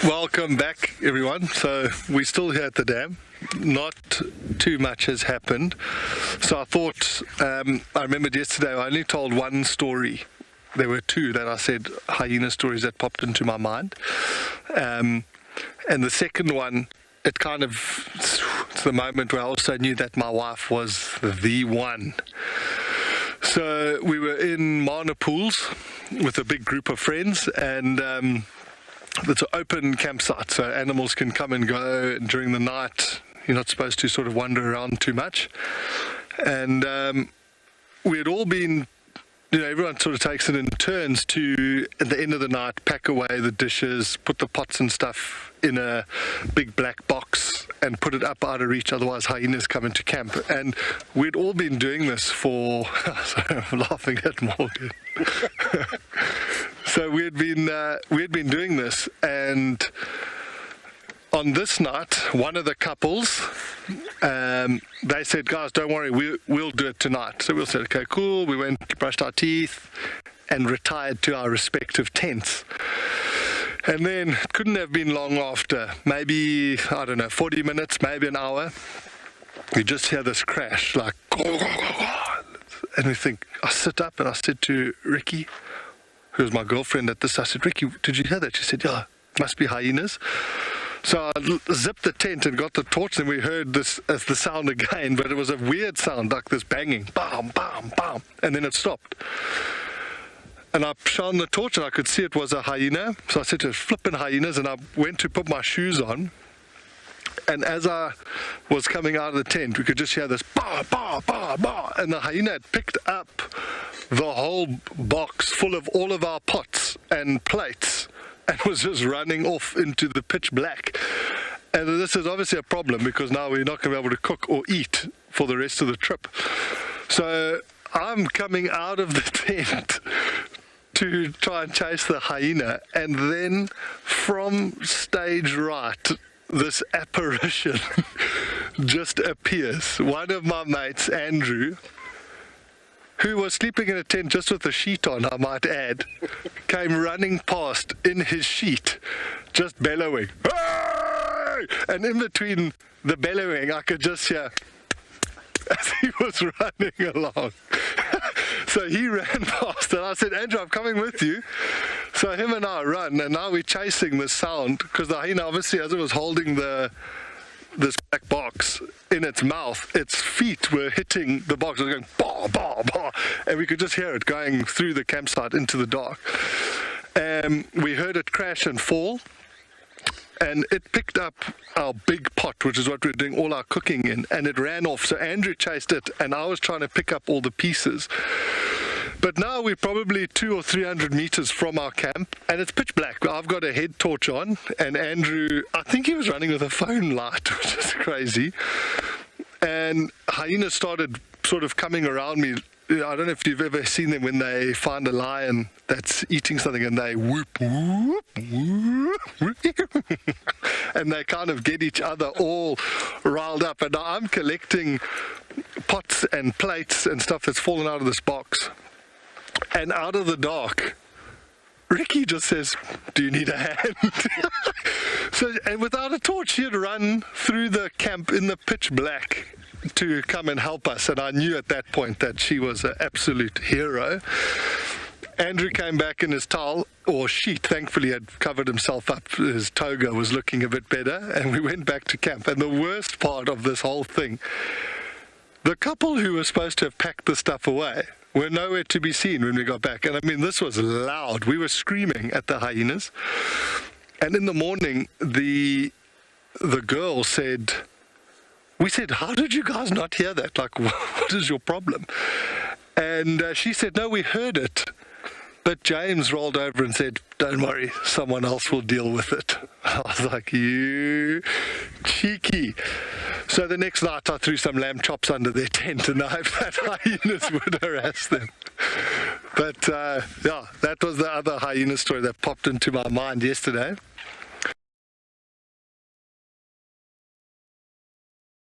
Welcome back, everyone. So we're still here at the dam. Not too much has happened. So I thought, I remembered yesterday I only told one story. There were two that I said hyena stories that popped into my mind. And the second one, it's the moment where I also knew that my wife was the one. So we were in Mana Pools with a big group of friends, and it's an open campsite, so animals can come and go, and during the night you're not supposed to sort of wander around too much. And we had all been, everyone sort of takes it in turns to, at the end of the night, pack away the dishes, put the pots and stuff in a big black box and put it up out of reach, otherwise hyenas come into camp. And we'd all been doing this for, sorry, I'm laughing at Morgan. So we had been doing this, and on this night, one of the couples, they said, guys, don't worry, we'll do it tonight. So we all said, okay, cool. We went, brushed our teeth, and retired to our respective tents. And then it couldn't have been long after, maybe, 40 minutes, maybe an hour, we just hear this crash, like, and we think, I sit up and I said to Ricky, who was my girlfriend at this, I said, Ricky, did you hear that? She said, yeah, it must be hyenas. So I zipped the tent and got the torch, and we heard this as the sound again, but it was a weird sound, like this banging, bam, bam, bam, and then it stopped. And I shone the torch and I could see it was a hyena. So I said to her, flipping hyenas, and I went to put my shoes on. And as I was coming out of the tent, we could just hear this bah, bah, bah, bah. And the hyena had picked up the whole box full of all of our pots and plates and was just running off into the pitch black. And this is obviously a problem because now we're not going to be able to cook or eat for the rest of the trip. So I'm coming out of the tent to try and chase the hyena, and then from stage right, this apparition just appears. One of my mates, Andrew, who was sleeping in a tent just with a sheet on, I might add, came running past in his sheet, just bellowing. Hey! And in between the bellowing, I could just hear as he was running along. So he ran past, and I said, Andrew, I'm coming with you. So him and I run, and now we're chasing the sound, because the hyena, obviously, as it was holding this black box in its mouth, its feet were hitting the box. It was going, bah, bah, bah, and we could just hear it going through the campsite into the dark. We heard it crash and fall, and it picked up our big pot, which is what we're doing all our cooking in, and it ran off. So Andrew chased it, and I was trying to pick up all the pieces. But now we're probably 200 or 300 meters from our camp, and it's pitch black. I've got a head torch on, and Andrew, I think he was running with a phone light, which is crazy. And hyenas started sort of coming around me. I don't know if you've ever seen them when they find a lion that's eating something and they whoop, whoop, whoop, whoop. And they kind of get each other all riled up. And now I'm collecting pots and plates and stuff that's fallen out of this box. And out of the dark, Ricky just says, do you need a hand? And without a torch, he had run through the camp in the pitch black to come and help us, and I knew at that point that she was an absolute hero. Andrew came back in his towel, or sheet, thankfully had covered himself up, his toga was looking a bit better, and we went back to camp. And the worst part of this whole thing, the couple who were supposed to have packed the stuff away were nowhere to be seen when we got back. And I mean, this was loud. We were screaming at the hyenas. And in the morning, the girl said, we said, how did you guys not hear that? Like, what is your problem? And she said, no, we heard it. But James rolled over and said, don't worry, someone else will deal with it. I was like, you cheeky. So the next night I threw some lamb chops under their tent, and I hope that hyenas would harass them. But yeah, that was the other hyena story that popped into my mind yesterday.